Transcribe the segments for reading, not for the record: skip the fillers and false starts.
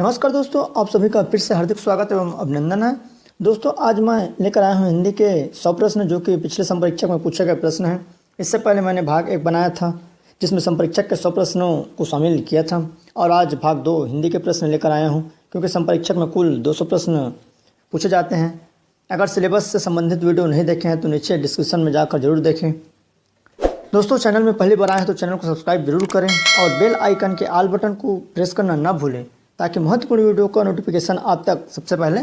नमस्कार दोस्तों, आप सभी का फिर से हार्दिक स्वागत एवं अभिनंदन है। दोस्तों, आज मैं लेकर आया हूं हिंदी के 100 प्रश्न जो कि पिछले संपरीक्षक में पूछे गए प्रश्न हैं। इससे पहले मैंने भाग 1 बनाया था जिसमें संपरीक्षक के 100 प्रश्नों को शामिल किया था, और आज भाग 2 हिंदी के प्रश्न लेकर आया हूँ क्योंकि संपरीक्षक में कुल 200 प्रश्न पूछे जाते हैं। अगर सिलेबस से संबंधित वीडियो नहीं देखे हैं तो नीचे डिस्क्रिप्शन में जाकर जरूर देखें। दोस्तों, चैनल में पहली बार आए हैं तो चैनल को सब्सक्राइब जरूर करें और बेल आइकन के ऑल बटन को प्रेस करना ना भूलें ताकि महत्वपूर्ण वीडियो का नोटिफिकेशन आप तक सबसे पहले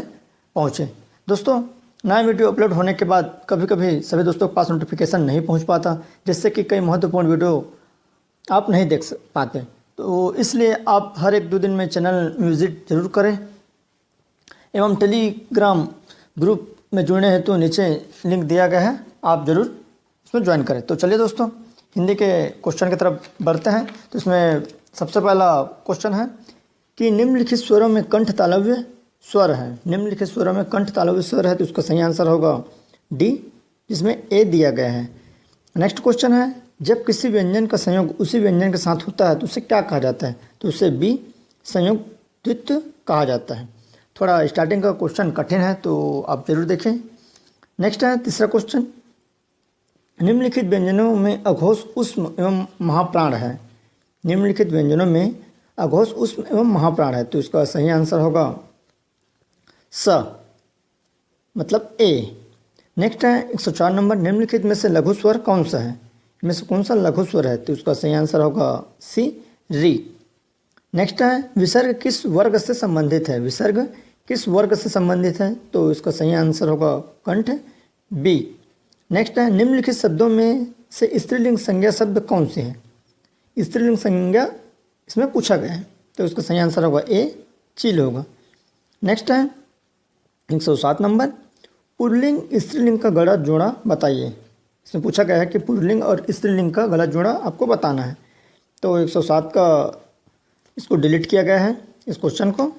पहुंचे। दोस्तों, नया वीडियो अपलोड होने के बाद कभी कभी सभी दोस्तों के पास नोटिफिकेशन नहीं पहुंच पाता, जिससे कि कई महत्वपूर्ण वीडियो आप नहीं देख पाते। तो इसलिए आप हर 1-2 दिन में चैनल में विजिट जरूर करें एवं टेलीग्राम ग्रुप में जुड़ने हेतु नीचे लिंक दिया गया है, आप ज़रूर इसमें ज्वाइन करें। तो चलिए दोस्तों, हिंदी के क्वेश्चन की तरफ बढ़ते हैं। तो इसमें सबसे पहला क्वेश्चन है कि निम्नलिखित स्वरों में कंठ तालव्य स्वर है। निम्नलिखित स्वरों में कंठ तालव्य स्वर है तो उसका सही आंसर होगा डी, जिसमें ए दिया गया है। नेक्स्ट क्वेश्चन है, जब किसी व्यंजन का संयोग उसी व्यंजन के साथ होता है तो उसे क्या कहा जाता है? तो उसे बी, संयोग द्वित्व कहा जाता है। थोड़ा स्टार्टिंग का क्वेश्चन कठिन है तो आप जरूर देखें। नेक्स्ट है तीसरा क्वेश्चन, निम्नलिखित व्यंजनों में अघोष उष्म एवं महाप्राण है। निम्नलिखित व्यंजनों में अघोष उष्म एवं महाप्राण है तो इसका सही आंसर होगा स, मतलब ए। नेक्स्ट है 104 नंबर, निम्नलिखित में से लघु स्वर कौन सा है? इनमें से कौन सा लघु स्वर है? तो उसका सही आंसर होगा सी, री। नेक्स्ट है विसर्ग किस वर्ग से संबंधित है? विसर्ग किस वर्ग से संबंधित है? तो इसका सही आंसर होगा कंठ, बी। नेक्स्ट है निम्नलिखित शब्दों में से स्त्रीलिंग संज्ञा शब्द कौन से है? स्त्रीलिंग संज्ञा इसमें पूछा गया है तो इसका सही आंसर होगा ए, चील होगा। नेक्स्ट है 107 नंबर, पुल्लिंग स्त्रीलिंग का गलत जोड़ा बताइए। इसमें पूछा गया है कि पुल्लिंग और स्त्रीलिंग का गलत जोड़ा आपको बताना है। तो 107 का इसको डिलीट किया गया है इस क्वेश्चन को।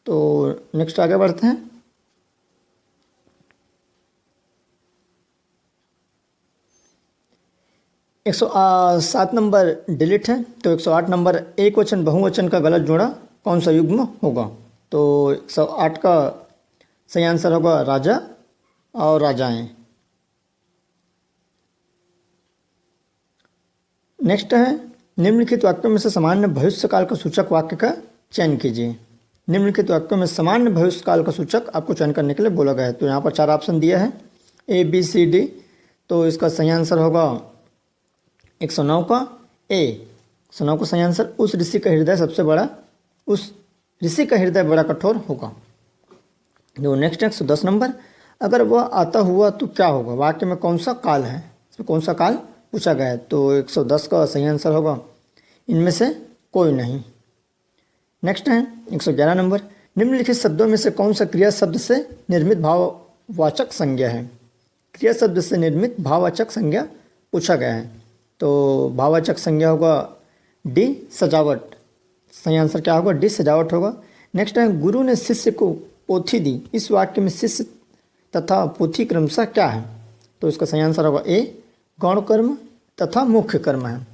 तो नेक्स्ट आगे बढ़ते हैं। 107 नंबर डिलीट है तो 108 नंबर, एक वचन बहुवचन का गलत जोड़ा कौन सा युग्म होगा? तो 108 का सही आंसर होगा राजा और राजाएं। नेक्स्ट है निम्नलिखित वाक्यों में से सामान्य भविष्यकाल का सूचक वाक्य का चयन कीजिए। निम्नलिखित वाक्यों में सामान्य भविष्यकाल का सूचक आपको चयन करने के लिए बोला गया है। तो यहाँ पर 4 ऑप्शन दिया है, ए, बी, सी, डी। तो इसका सही आंसर होगा 109 का ए। 109 का सही आंसर, उस ऋषि का हृदय सबसे बड़ा, उस ऋषि का हृदय बड़ा कठोर होगा। जो नेक्स्ट 110 नंबर, अगर वह आता हुआ तो क्या होगा? वाक्य में कौन सा काल है? इसमें कौन सा काल पूछा गया है? तो 110 का सही आंसर होगा इनमें से कोई नहीं। नेक्स्ट है 111 नंबर, निम्नलिखित शब्दों में से कौन सा क्रिया शब्द से निर्मित भाववाचक संज्ञा है? क्रिया शब्द से निर्मित भाववाचक संज्ञा पूछा गया है तो भाववाचक संज्ञा होगा डी, सजावट। सही आंसर क्या होगा? डी, सजावट होगा। नेक्स्ट है गुरु ने शिष्य को पोथी दी। इस वाक्य में शिष्य तथा पोथी क्रमशः क्या है? तो इसका सही आंसर होगा ए, गौण कर्म तथा मुख्य कर्म है।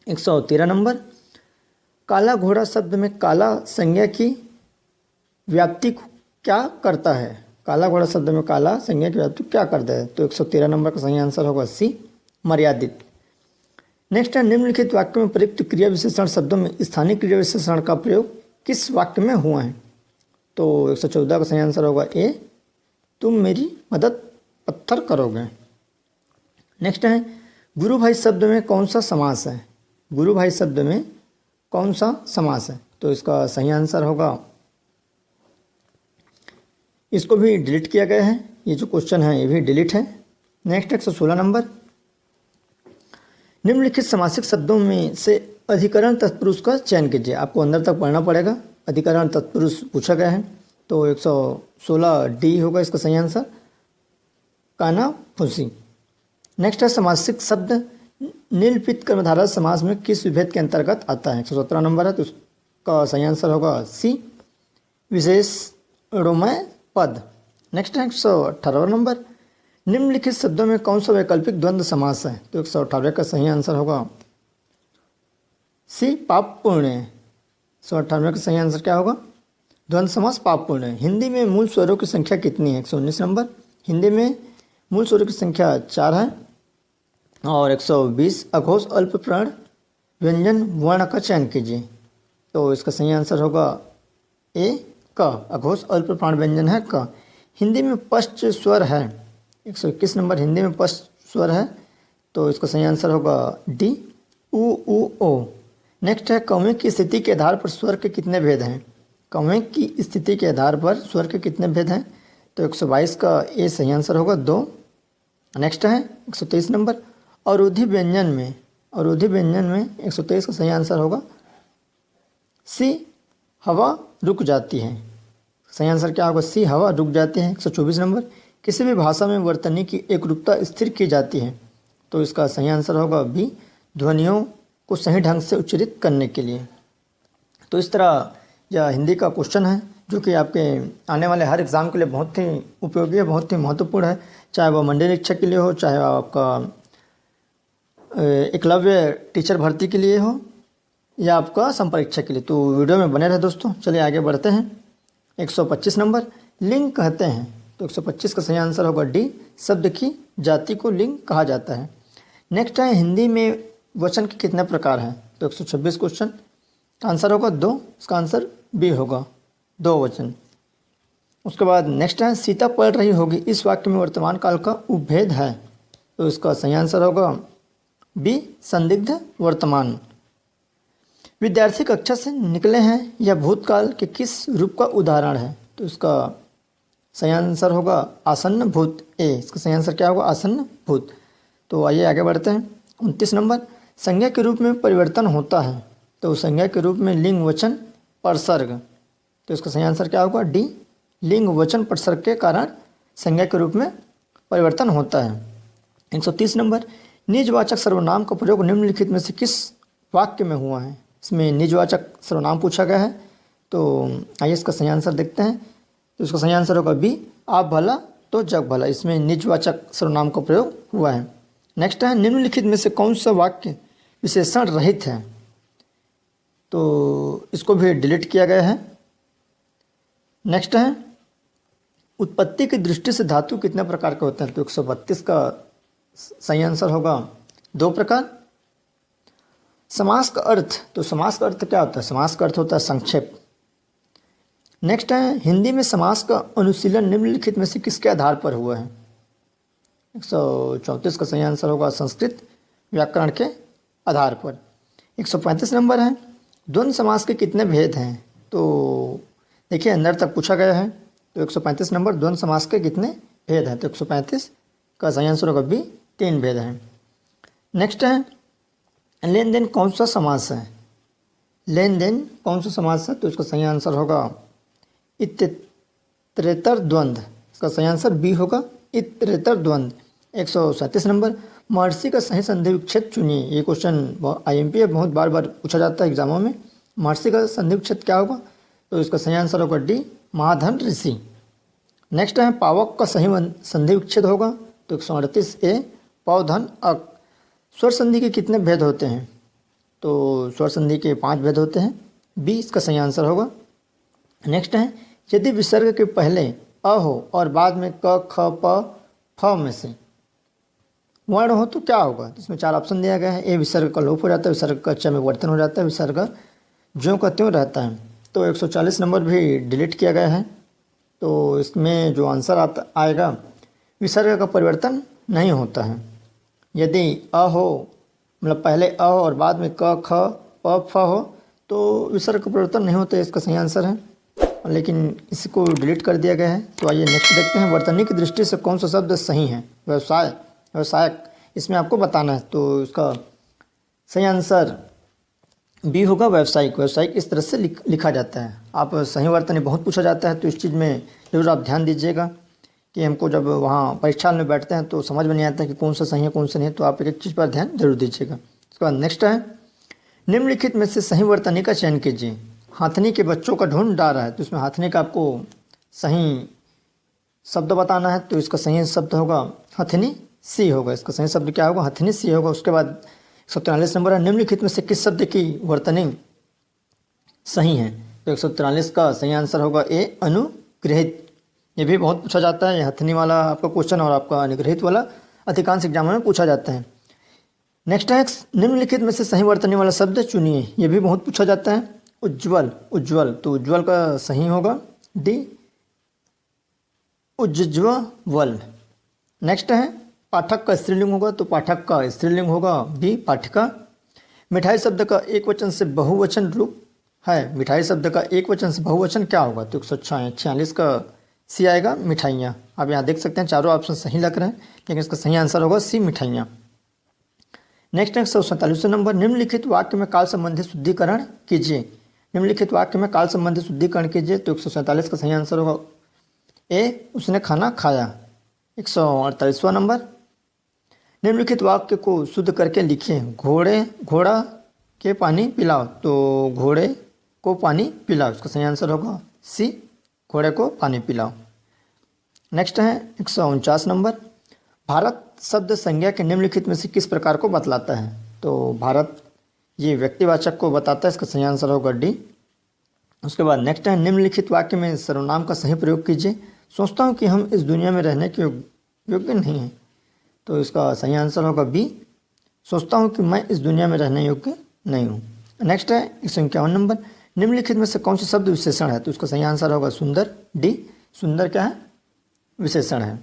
113 नंबर, काला घोड़ा शब्द में काला संज्ञा की व्याप्ति क्या करता है? काला घोड़ा शब्द में काला संज्ञा की व्याप्ति क्या करता है? तो 113 नंबर का सही आंसर होगा सी, मर्यादित। नेक्स्ट है निम्नलिखित वाक्य में प्रयुक्त क्रिया विशेषण शब्दों में स्थानीय क्रिया विशेषण का प्रयोग किस वाक्य में हुआ है? तो 114 का सही आंसर होगा ए, तुम मेरी मदद पत्थर करोगे। नेक्स्ट है गुरु भाई शब्द में कौन सा समास है? गुरु भाई शब्द में कौन सा समास है? तो इसका सही आंसर होगा, इसको भी डिलीट किया गया है, ये जो क्वेश्चन है ये भी डिलीट है। नेक्स्ट 116 नंबर, निम्नलिखित समासिक शब्दों में से अधिकरण तत्पुरुष का चयन कीजिए। आपको अंदर तक पढ़ना पड़ेगा, अधिकरण तत्पुरुष पूछा गया है तो 116 डी होगा इसका सही आंसर, काना फुंसी। नेक्स्ट है समासिक शब्द नीलपित कर्मधारय समास में किस विभेद के अंतर्गत आता है? 117 नंबर है तो उसका सही आंसर होगा सी, विशेषणोमय पद। नेक्स्ट है 118 नंबर, निम्नलिखित शब्दों में कौन सा वैकल्पिक द्वंद्व समास है? तो 118 का सही आंसर होगा सी, पाप पुण्य। 198 का सही आंसर क्या होगा? द्वंद्व समास पापपूर्ण है। हिंदी में मूल स्वरों की संख्या कितनी है? 119 नंबर। हिंदी में मूल स्वरों की संख्या 4 है। और 120 अघोष अल्प प्राण व्यंजन वर्ण का चयन कीजिए। तो इसका सही आंसर होगा ए क। अघोष अल्प प्राण व्यंजन है क। हिंदी में पश्च स्वर है 121 नंबर। हिंदी में पश्च स्वर है तो इसका सही आंसर होगा डी उ ओ। नेक्स्ट है कौवे की स्थिति के आधार पर स्वर के कितने भेद हैं? कौवे की स्थिति के आधार पर स्वर के कितने भेद हैं? तो 122 का ए सही आंसर होगा 2। नेक्स्ट है 123 नंबर। अवरोधी व्यंजन में 123 का सही आंसर होगा सी हवा रुक जाती है। सही आंसर क्या होगा? सी हवा रुक जाती है। 124 नंबर। किसी भी भाषा में वर्तनी की एकरूपता स्थिर की जाती है तो इसका सही आंसर होगा बी ध्वनियों को सही ढंग से उच्चारित करने के लिए। तो इस तरह यह हिंदी का क्वेश्चन है जो कि आपके आने वाले हर एग्ज़ाम के लिए बहुत ही उपयोगी है, बहुत ही महत्वपूर्ण है, चाहे वह मंडल निरीक्षक के लिए हो, चाहे आपका एकलव्य टीचर भर्ती के लिए हो या आपका संपरीक्षक के लिए। तो वीडियो में बने रहे दोस्तों। चलिए आगे बढ़ते हैं। 125 नंबर। लिंग कहते हैं तो 125 का सही आंसर होगा डी शब्द की जाति को लिंग कहा जाता है। नेक्स्ट है हिंदी में वचन के कितने प्रकार हैं? तो 126 क्वेश्चन का आंसर होगा 2। इसका आंसर बी होगा 2 वचन। उसके बाद नेक्स्ट है सीता पढ़ रही होगी इस वाक्य में वर्तमान काल का उपभेद है तो इसका सही आंसर होगा बी संदिग्ध वर्तमान। विद्यार्थी कक्षा से निकले हैं यह भूतकाल के किस रूप का उदाहरण है? तो इसका सही आंसर होगा आसन्न भूत ए। इसका सही आंसर क्या होगा? आसन्न भूत। तो आइए आगे बढ़ते हैं। 29 नंबर। संज्ञा के रूप में परिवर्तन होता है तो संज्ञा के रूप में लिंग वचन प्रसर्ग तो इसका सही आंसर क्या होगा? डी लिंग वचन प्रसर्ग के कारण संज्ञा के रूप में परिवर्तन होता है। 130 नंबर। निजवाचक सर्वनाम का प्रयोग निम्नलिखित में से किस वाक्य में हुआ है? इसमें निजवाचक सर्वनाम पूछा गया है तो आइए इसका सही आंसर देखते हैं। तो इसका सही आंसर होगा बी आप भला तो जग भला। इसमें निजवाचक सर्वनाम का प्रयोग हुआ है। नेक्स्ट है निम्नलिखित में से कौन सा वाक्य विशेषण रहित है? तो इसको भी डिलीट किया गया है। नेक्स्ट है उत्पत्ति की दृष्टि से धातु कितने प्रकार के होते हैं? तो 132 का सही आंसर होगा 2 प्रकार। समास का अर्थ तो समास का अर्थ क्या होता है? समास का अर्थ होता है संक्षेप। नेक्स्ट है हिंदी में समास का अनुशीलन निम्नलिखित में से किसके आधार पर हुआ है? 134 का सही आंसर होगा संस्कृत व्याकरण के आधार पर। 135 नंबर है द्वंद्व समास के कितने भेद हैं? तो देखिए अंदर तक पूछा गया है तो 135 नंबर द्वंद्व समास के कितने भेद हैं? तो 135 का सही आंसर होगा बी 3 भेद हैं। नेक्स्ट है लेन देन कौन सा समास है? लेन देन कौन सा समास है? तो इसका सही आंसर होगा इतरेतर द्वंद्व। इसका सही आंसर बी होगा इतरेतर द्वंद्व। 137 नंबर महर्षि का सही संधि विच्छेद चुनिए। ये क्वेश्चन IMP बहुत बार बार पूछा जाता है एग्जामों में। महर्षि का संधि विच्छेद क्या होगा? तो इसका सही आंसर होगा डी महाधन ऋषि। नेक्स्ट है पावक का सही संधि विच्छेद होगा तो 138 ए पौधन अक। स्वर संधि के कितने भेद होते हैं? तो स्वर संधि के 5 भेद होते हैं। बी इसका सही आंसर होगा। नेक्स्ट है यदि विसर्ग के पहले अ हो और बाद में क ख प फ में से वर्ण हो तो क्या होगा? तो इसमें 4 ऑप्शन दिया गया है। ए विसर्ग का लोप हो जाता है, विसर्ग का च में वर्तन हो जाता है, विसर्ग ज्यों का त्यों रहता है। तो 140 नंबर भी डिलीट किया गया है। तो इसमें जो आंसर आएगा विसर्ग का परिवर्तन नहीं होता है। यदि अ हो मतलब पहले अ हो और बाद में क ख प फ हो तो विसर्ग का परिवर्तन नहीं होता है। इसका सही आंसर है, लेकिन इसको डिलीट कर दिया गया है। तो आइए नेक्स्ट देखते हैं वर्तनी की दृष्टि से कौन सा शब्द सही है? व्यवसाय व्यवसायक इसमें आपको बताना है। तो इसका सही आंसर बी होगा व्यावसायिक। व्यावसायिक इस तरह से लिखा जाता है। आप सही वर्तनी बहुत पूछा जाता है तो इस चीज़ में ज़रूर आप ध्यान दीजिएगा कि हमको जब वहाँ परीक्षा में बैठते हैं तो समझ में नहीं आता कि कौन सा सही है कौन सा नहीं है। तो आप एक चीज़ पर ध्यान जरूर दीजिएगा। उसके बाद नेक्स्ट है निम्नलिखित में से सही वर्तनी का चयन कीजिए। हाथनी के बच्चों का ढूंढ डाला है तो इसमें हाथनी का आपको सही शब्द बताना है। तो इसका सही शब्द होगा हथनी सी होगा। इसका सही शब्द क्या होगा? हथनी सी होगा। उसके बाद 143 नंबर है निम्नलिखित में से किस शब्द की वर्तनी सही है? तो 143 का सही आंसर होगा ए अनुग्रहित। ये भी बहुत पूछा जाता है, ये हथनी वाला आपका क्वेश्चन और आपका अनुग्रहित वाला अधिकांश एग्जामों में पूछा जाता है। नेक्स्ट है निम्नलिखित में से सही वर्तनी वाला शब्द चुनिए। ये भी बहुत पूछा जाता है। उज्ज्वल, उज्ज्वल, तो उज्ज्वल का सही होगा डी उज्ज्वल। नेक्स्ट है पाठक का स्त्रीलिंग होगा, तो पाठक का स्त्रीलिंग होगा बी पाठिका। मिठाई शब्द का एक वचन से बहुवचन रूप है, मिठाई शब्द का एक वचन से बहुवचन क्या होगा, तो 146 का सी आएगा मिठाइयाँ। आप यहाँ देख सकते हैं चारों ऑप्शन सही लग रहे हैं, लेकिन इसका सही आंसर होगा सी मिठाइयाँ। नेक्स्ट है 147 नंबर, निम्नलिखित वाक्य में काल संबंधी शुद्धिकरण कीजिए। निम्नलिखित वाक्य में काल संबंधी शुद्धिकरण कीजिए, तो 147 का सही आंसर होगा ए उसने खाना खाया। 148वां नंबर, निम्नलिखित वाक्य को शुद्ध करके लिखिए। घोड़ा के पानी पिलाओ, तो घोड़े को पानी पिलाओ, इसका सही आंसर होगा सी घोड़े को पानी पिलाओ। नेक्स्ट है 149 नंबर, भारत शब्द संज्ञा के निम्नलिखित में से किस प्रकार को बतलाता है, तो भारत ये व्यक्तिवाचक को बताता है, इसका सही आंसर होगा डी। उसके बाद नेक्स्ट है निम्नलिखित वाक्य में सर्वनाम का सही प्रयोग कीजिए। सोचता हूँ कि हम इस दुनिया में रहने के योग्य नहीं हैं, तो इसका सही आंसर होगा बी। सोचता हूँ कि मैं इस दुनिया में रहने योग्य नहीं हूँ। नेक्स्ट है 151 नंबर, निम्नलिखित में से कौन सा शब्द विशेषण है, तो इसका सही आंसर होगा सुंदर डी। सुंदर क्या है, विशेषण है।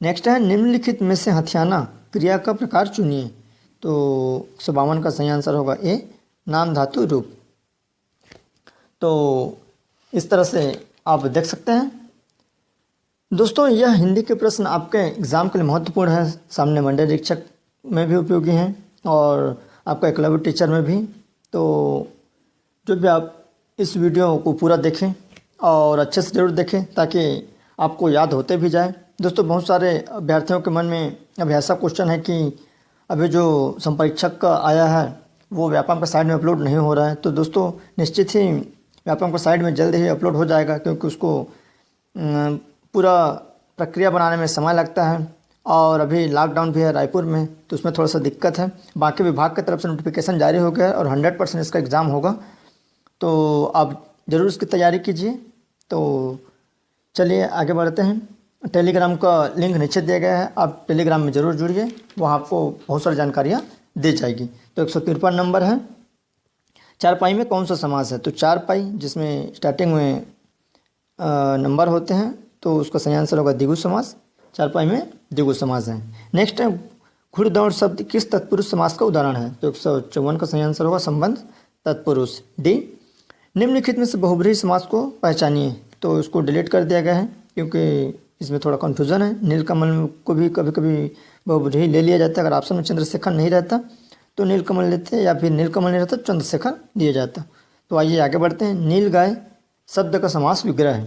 नेक्स्ट है निम्नलिखित में से हथियाना क्रिया का प्रकार चुनिए, तो 152 का सही आंसर होगा ए नाम धातु रूप। तो इस तरह से आप देख सकते हैं दोस्तों, यह हिंदी के प्रश्न आपके एग्ज़ाम के लिए महत्वपूर्ण है, सामने मंडल शिक्षक में भी उपयोगी हैं और आपका एकलव्य टीचर में भी। तो जो भी आप इस वीडियो को पूरा देखें और अच्छे से ज़रूर देखें ताकि आपको याद होते भी जाए। दोस्तों, बहुत सारे अभ्यर्थियों के मन में अभी ऐसा क्वेश्चन है कि अभी जो संपरीक्षक का आया है वो व्यापम का साइड में अपलोड नहीं हो रहा है, तो दोस्तों निश्चित ही व्यापम का साइड में जल्द ही अपलोड हो जाएगा, क्योंकि उसको पूरा प्रक्रिया बनाने में समय लगता है और अभी लॉकडाउन भी है रायपुर में, तो उसमें थोड़ा सा दिक्कत है। बाकी विभाग की तरफ से नोटिफिकेशन जारी हो गया है और 100% इसका एग्ज़ाम होगा, तो आप ज़रूर इसकी तैयारी कीजिए। तो चलिए आगे बढ़ते हैं। टेलीग्राम का लिंक नीचे दिया गया है, आप टेलीग्राम में ज़रूर जुड़िए, वहाँ आपको बहुत सारी जानकारियाँ दी जाएगी। तो 153 नंबर है, चारपाई में कौन सा समास है, तो चारपाई जिसमें स्टार्टिंग में नंबर होते हैं, तो उसका सही आंसर होगा द्विगु समास। चारपाई में द्विगु समास है। नेक्स्ट है घुड़दौड़ शब्द किस तत्पुरुष समास का उदाहरण है, तो 154 का सही आंसर होगा संबंध तत्पुरुष डी। निम्नलिखित में से बहुब्रीहि समास को पहचानिए, तो इसको डिलीट कर दिया गया है क्योंकि इसमें थोड़ा कन्फ्यूज़न है। नीलकमल को भी कभी कभी बहुब्रीहि ले लिया जाता है, अगर ऑप्शन में चंद्रशेखर नहीं रहता तो नीलकमल लेते, या फिर नीलकमल नहीं रहता तो चंद्रशेखर दिया जाता। तो आइए आगे बढ़ते हैं। नील गाय शब्द का समास विग्रह है,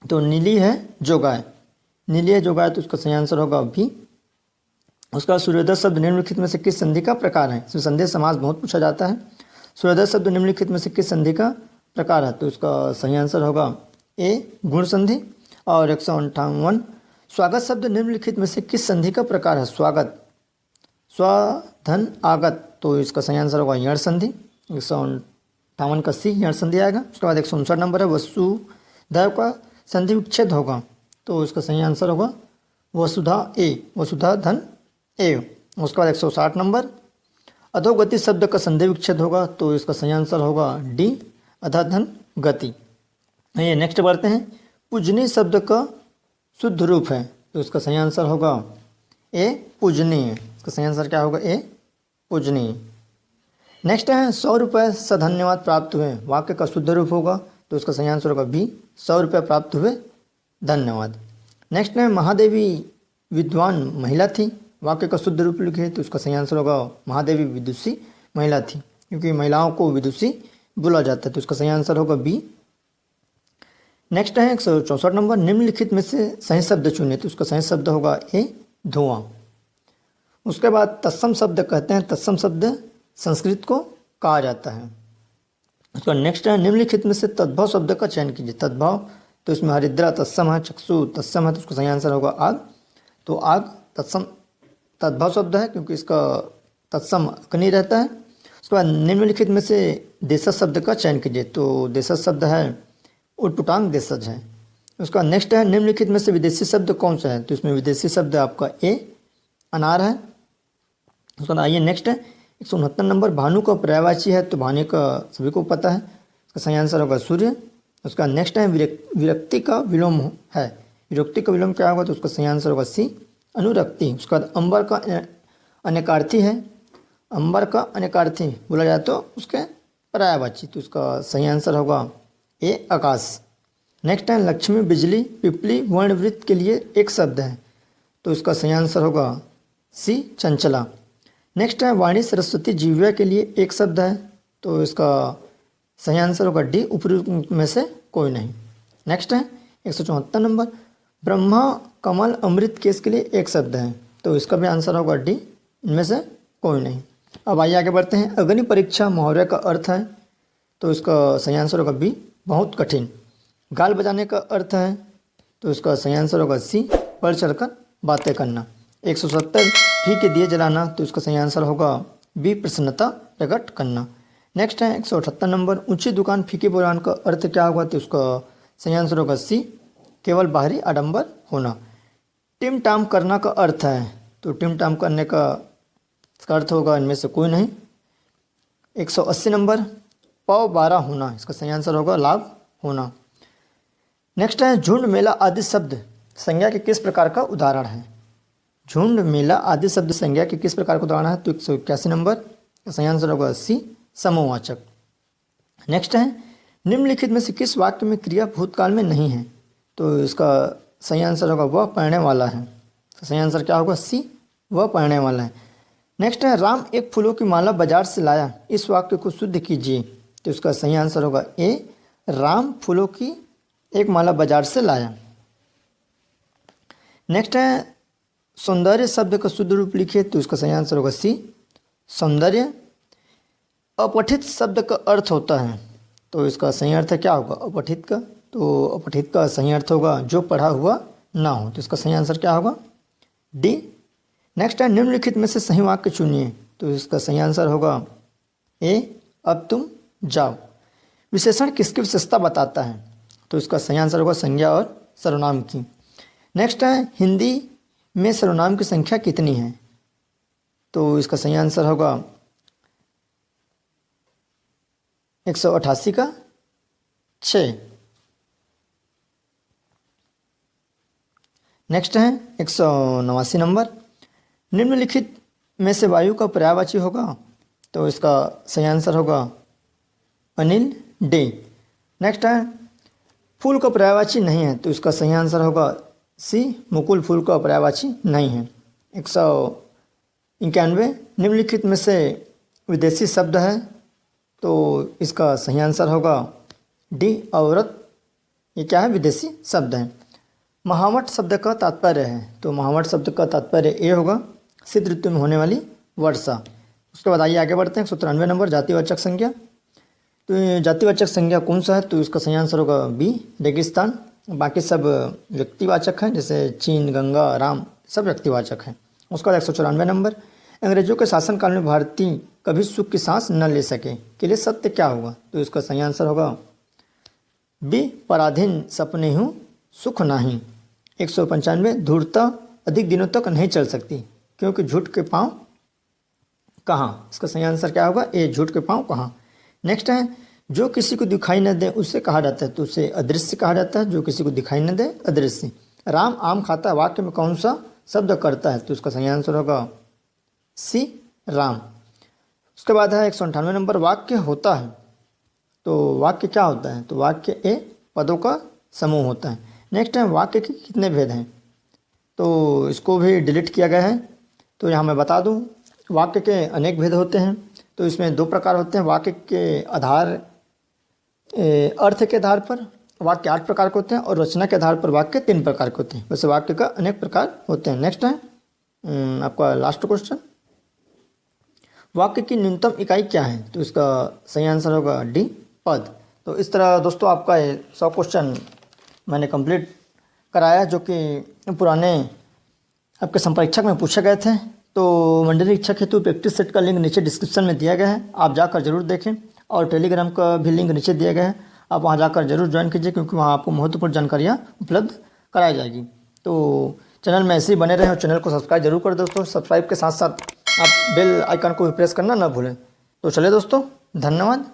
तो नीली है जो गाय, नीली है जो गाय, तो उसका सही आंसर होगा भी। उसका सूर्योदय शब्द निम्नलिखित में से किस संधि का प्रकार है, इसमें संधि समास बहुत पूछा जाता है। सूर्योदय शब्द निम्नलिखित में से किस संधि का प्रकार है, तो इसका सही आंसर होगा ए गुण संधि। और 158 स्वागत शब्द निम्नलिखित में से किस संधि का प्रकार है, स्वागत स्वधन आगत, तो इसका सही आंसर होगा यण संधि। 158 का सी यण संधि आएगा। उसके बाद 159 नंबर है वसुधैव का संधि विच्छेद होगा, तो इसका सही आंसर होगा वसुधा ए, वसुधा धन ए। उसके बाद 160 नंबर अधोगति शब्द का संधि विच्छेद होगा, तो इसका सही आंसर होगा डी अधा धन गति। ये नेक्स्ट बढ़ते हैं। पूजनीय शब्द का शुद्ध रूप है, तो इसका सही आंसर होगा ए पूजनीय। इसका सही आंसर क्या होगा ए पूजनीय। नेक्स्ट है 100 रुपये सधन्यवाद प्राप्त हुए, वाक्य का शुद्ध रूप होगा, तो इसका सही आंसर होगा बी 100 रुपये प्राप्त हुए धन्यवाद। नेक्स्ट है महादेवी विद्वान महिला थी, वाक्य का शुद्ध रूप लिखे, तो उसका सही आंसर होगा महादेवी विदुषी महिला थी, क्योंकि महिलाओं को विदुषी बोला जाता है, तो उसका सही आंसर होगा बी। नेक्स्ट है 164 नंबर निम्नलिखित में से सही शब्द चुनिए, तो उसका सही शब्द होगा ए धुआं। उसके बाद तत्सम शब्द कहते हैं, तत्सम शब्द संस्कृत को कहा जाता है। उसका नेक्स्ट है निम्नलिखित में से तद्भव शब्द का चयन कीजिए। तद्भव, तो इसमें हरिद्रा तत्सम है, चक्षु तत्सम है, तो उसका सही आंसर होगा आग। तो आग तत्सम तद्भव शब्द है, क्योंकि इसका तत्सम अग्नि रहता है। उसके बाद निम्नलिखित में से देशज शब्द का चयन कीजिए। तो देशज शब्द है उटपुटांग देशज है। उसका नेक्स्ट है निम्नलिखित में से विदेशी शब्द कौन सा है। तो इसमें विदेशी शब्द आपका ए अनार है। उसका आइए नेक्स्ट है 169 नंबर भानु का पर्यायवाची है। तो भानु का सभी को पता है, इसका सही आंसर होगा सूर्य। उसका नेक्स्ट है विरक्ति का विलोम है। विरक्ति का विलोम क्या होगा, तो उसका सही आंसर होगा सी अनुरक्ति। उसके बाद अंबर का अनेकार्थी है। अंबर का अनेकार्थी बोला जाए तो उसके पर्यायवाची, तो उसका सही आंसर होगा ए आकाश। नेक्स्ट है लक्ष्मी बिजली पिपली वर्णवृत्त के लिए एक शब्द है। तो इसका सही आंसर होगा सी चंचला। नेक्स्ट है वाणी सरस्वती जीव्या के लिए एक शब्द है। तो इसका सही आंसर होगा डी उपयुक्त में से कोई नहीं। नेक्स्ट है 174 नंबर ब्रह्मा कमल अमृत केस के लिए एक शब्द है। तो इसका भी आंसर होगा डी, इनमें से कोई नहीं। अब आइए आगे बढ़ते हैं। अग्नि परीक्षा मुहावरे का अर्थ है। तो इसका सही आंसर होगा बी बहुत कठिन। गाल बजाने का अर्थ है। तो इसका सही आंसर होगा सी बढ़ चढ़कर बातें करना। 170 घी के दिए जलाना। तो इसका सही आंसर होगा बी प्रसन्नता प्रकट करना। नेक्स्ट है 178 नंबर ऊंची दुकान फीकी पुराण का अर्थ क्या होगा। तो उसका सही आंसर होगा सी केवल बाहरी आडंबर होना। टिम टाम करना का अर्थ है। तो टिम टाम करने का इसका अर्थ होगा इनमें से कोई नहीं। 180 नंबर पौ 12 होना, इसका सही आंसर होगा लाभ होना। नेक्स्ट है झुंड मेला आदि शब्द संज्ञा के किस प्रकार का उदाहरण है। झुंड मेला आदि शब्द संज्ञा के किस प्रकार का उदाहरण है। तो 181 नंबर सही आंसर होगा सी समूहवाचक। नेक्स्ट है निम्नलिखित में से किस वाक्य में क्रिया भूतकाल में नहीं है। तो इसका सही आंसर होगा वह पढ़ने वाला है। तो सही आंसर क्या होगा सी वह पढ़ने वाला है। नेक्स्ट है राम एक फूलों की माला बाजार से लाया, इस वाक्य को शुद्ध कीजिए। तो इसका सही आंसर होगा ए राम फूलों की एक माला बाजार से लाया। नेक्स्ट है सौंदर्य शब्द का शुद्ध रूप लिखिए। तो इसका सही आंसर होगा सी सौंदर्य। अपठित शब्द का अर्थ होता है। तो इसका सही अर्थ क्या होगा अपठित का। तो अपठित का सही अर्थ होगा जो पढ़ा हुआ ना हो। तो इसका सही आंसर क्या होगा डी। नेक्स्ट है निम्नलिखित में से सही वाक्य चुनिए। तो इसका सही आंसर होगा ए अब तुम जाओ। विशेषण किसकी विशेषता बताता है। तो इसका सही आंसर होगा संज्ञा और सर्वनाम की। नेक्स्ट है हिंदी में सर्वनाम की संख्या कितनी है। तो इसका सही आंसर होगा 188 का 6। नेक्स्ट है 189 नंबर निम्नलिखित में से वायु का पर्यायवाची होगा। तो इसका सही आंसर होगा अनिल डे। नेक्स्ट है फूल का पर्यायवाची नहीं है। तो इसका सही आंसर होगा सी मुकुल फूल का पर्यायवाची नहीं है। 191 निम्नलिखित में से विदेशी शब्द है। तो इसका सही आंसर होगा डी औरत। ये क्या है विदेशी शब्द है। महावट शब्द का तात्पर्य है। तो महावट शब्द का तात्पर्य ए होगा शीत ऋतु में होने वाली वर्षा। उसके बाद आइए आगे बढ़ते हैं 193 नंबर जातिवाचक संज्ञा। तो ये जातिवाचक संज्ञा कौन सा है। तो इसका सही आंसर होगा बी रेगिस्तान। बाकी सब व्यक्तिवाचक हैं जैसे चीन गंगा राम सब व्यक्तिवाचक हैं। उसके बाद 194 नंबर अंग्रेजों के शासनकाल में भारतीय कभी सुख की सांस न ले सके के लिए सत्य क्या होगा। तो इसका सही आंसर होगा बी पराधीन सपने हूँ सुख नहीं। 195 धूर्तता अधिक दिनों तक नहीं चल सकती क्योंकि झूठ के पांव कहाँ। इसका सही आंसर क्या होगा ए झूठ के पांव कहाँ। नेक्स्ट है जो किसी को दिखाई न दे उसे कहा जाता है। तो उसे अदृश्य कहा जाता है। जो किसी को दिखाई न दे अदृश्य। राम आम खाता है वाक्य में कौन सा शब्द करता है। तो उसका सही आंसर होगा सी राम। उसके बाद है 198 नंबर वाक्य होता है। तो वाक्य क्या होता है। तो वाक्य ए पदों का समूह होता है। नेक्स्ट है वाक्य के कितने भेद हैं। तो इसको भी डिलीट किया गया है। तो यहाँ मैं बता दूँ वाक्य के अनेक भेद होते हैं। तो इसमें 2 प्रकार होते हैं। वाक्य के आधार अर्थ के आधार पर वाक्य 8 प्रकार के होते हैं और रचना के आधार पर वाक्य 3 प्रकार के होते हैं। वैसे वाक्य का अनेक प्रकार होते हैं। नेक्स्ट है आपका लास्ट क्वेश्चन वाक्य की न्यूनतम इकाई क्या है। तो इसका सही आंसर होगा डी पद। तो इस तरह दोस्तों आपका 100 क्वेश्चन मैंने कंप्लीट कराया जो कि पुराने आपके संपरीक्षक में पूछे गए थे। तो मंडली इच्छा हेतु प्रैक्टिस सेट का लिंक नीचे डिस्क्रिप्शन में दिया गया है, आप जाकर जरूर देखें। और टेलीग्राम का भी लिंक नीचे दिया गया है, आप वहाँ जाकर जरूर ज्वाइन कीजिए, क्योंकि वहाँ आपको महत्वपूर्ण जानकारियाँ उपलब्ध कराई जाएगी। तो चैनल में ऐसे ही बने रहें और चैनल को सब्सक्राइब जरूर कर दोस्तों। सब्सक्राइब के साथ साथ आप बेल आइकन को भी प्रेस करना ना भूलें। तो चलिए दोस्तों, धन्यवाद।